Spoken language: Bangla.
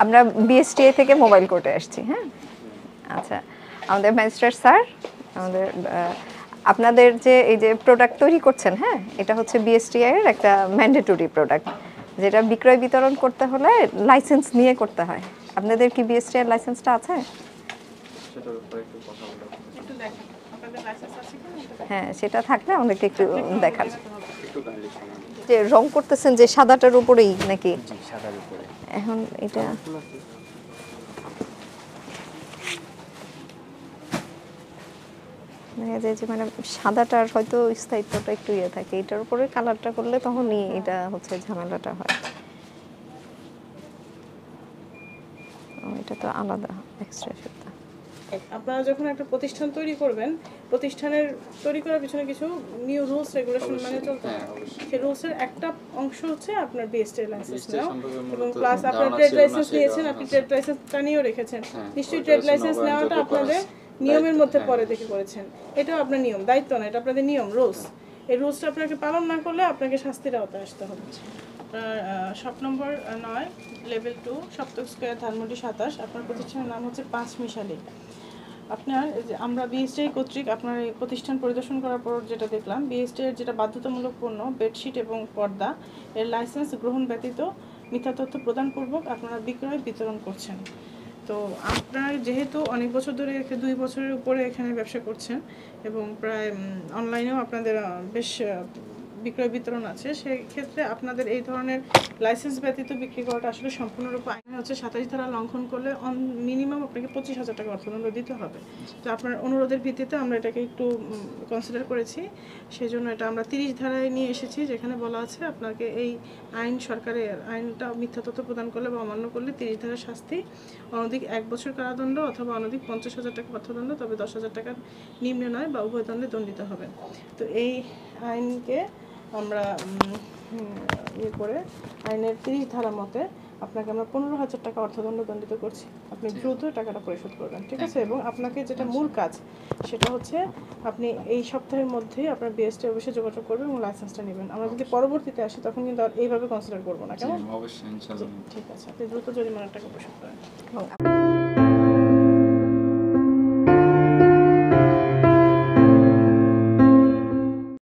আমরা বিএসটিআই থেকে মোবাইল কোর্টে আসছি। হ্যাঁ, আচ্ছা, আমাদের ম্যাজিস্ট্রেট স্যার, আমাদের আপনাদের যে এই যে প্রোডাক্ট তৈরি করছেন, হ্যাঁ, এটা হচ্ছে বিএসটিআই এর একটা ম্যান্ডেটরি প্রোডাক্ট, যেটা বিক্রয় বিতরণ করতে হলে লাইসেন্স নিয়ে করতে হয়। আপনাদের কি বিএসটিআই এর লাইসেন্সটা আছে? হ্যাঁ, সেটা থাকলে আমাদেরকে একটু দেখান। যে রং করতেছেন যে সাদাটার উপরেই নাকি? সাদার উপরে। এখন এটা দেখা যায় যে মানে সাদাটার হয়তো স্থায়িত্বটা একটু ইয়ে থাকে, এটার উপরে কালারটা করলে তখনই এটা হচ্ছে ঝামেলাটা হয়। এটা তো আলাদা এক্সট্রা সুতা। আপনারা যখন একটা প্রতিষ্ঠান তৈরি করবেন, প্রতিষ্ঠানের তৈরি করার পিছনে কিছু নিউ রুলস রেগুলেশন মানে চলতে হয়। সেই রুলসের একটা অংশ হচ্ছে আপনার বিএসটিআই লাইসেন্স নেওয়া, এবং প্লাস আপনার ট্রেড লাইসেন্স নিয়েছেন, আপনি ট্রেড লাইসেন্সটা নিয়েও রেখেছেন, নিশ্চয়ই ট্রেড লাইসেন্স নেওয়াটা আপনাদের নিয়মের মধ্যে পরে দেখে করেছেন। এটাও আপনার নিয়ম, দায়িত্ব না, এটা আপনাদের নিয়ম, রুলস। এই রুলসটা আপনাকে পালন না করলে আপনাকে শাস্তির আওতায় আসতে হবে। Shop number 9, level 2, Saptak square, Dhanmondi 27। আপনার প্রতিষ্ঠানের নাম হচ্ছে পাঁচ মিশালি। আপনার আমরা বিএসটিআই কর্তৃক আপনার এই প্রতিষ্ঠান পরিদর্শন করার পর যেটা দেখলাম, বিএসটিআই এর যেটা বাধ্যতামূলক পণ্য বেডশিট এবং পর্দা, এর লাইসেন্স গ্রহণ ব্যতীত মিথ্যা তথ্য প্রদানপূর্বক আপনারা বিক্রয় বিতরণ করছেন। তো আপনার যেহেতু অনেক বছর ধরে 2 বছরের উপরে এখানে ব্যবসা করছেন এবং প্রায় অনলাইনেও আপনাদের বেশ বিক্রয় বিতরণ আছে, সেই ক্ষেত্রে আপনাদের এই ধরনের লাইসেন্স ব্যতীত বিক্রি করাটা আসলে সম্পূর্ণরূপে আইনে হচ্ছে 27 ধারা লঙ্ঘন করলে মিনিমাম আপনাকে 25,000 টাকা অর্থদণ্ড দিতে হবে। তো আপনার অনুরোধের ভিত্তিতে আমরা এটাকে একটু কনসিডার করেছি, সেই জন্য এটা আমরা 30 ধারায় নিয়ে এসেছি, যেখানে বলা আছে আপনাকে এই আইন, সরকারের আইনটা মিথ্যা তথ্য প্রদান করলে বা অমান্য করলে 30 ধারার শাস্তি অনধিক 1 বছর কারাদণ্ড অথবা অনধিক 50,000 টাকা অর্থদণ্ড, তবে 10,000 টাকার নিম্ন নয় বা উভয় দণ্ডে দণ্ডিত হবেন। তো এই আইনকে আমরা ইয়ে করে আইনের 30 ধারা মতে আপনাকে আমরা 15,000 টাকা অর্থদণ্ড দণ্ডিত করছি। আপনি দ্রুত টাকাটা পরিশোধ করবেন, ঠিক আছে? এবং আপনাকে যেটা মূল কাজ সেটা হচ্ছে আপনি এই সপ্তাহের মধ্যে আপনার বিএসটি অফিসে যোগাযোগ করবেন এবং লাইসেন্সটা নেবেন। আমরা যদি পরবর্তীতে আসি তখন কিন্তু আর এইভাবে কনসিডার করবো না, কেমন? অবশ্যই ইনশাআল্লাহ। ঠিক আছে, আপনি দ্রুত জরিমানার টাকা পরিশোধ করেন।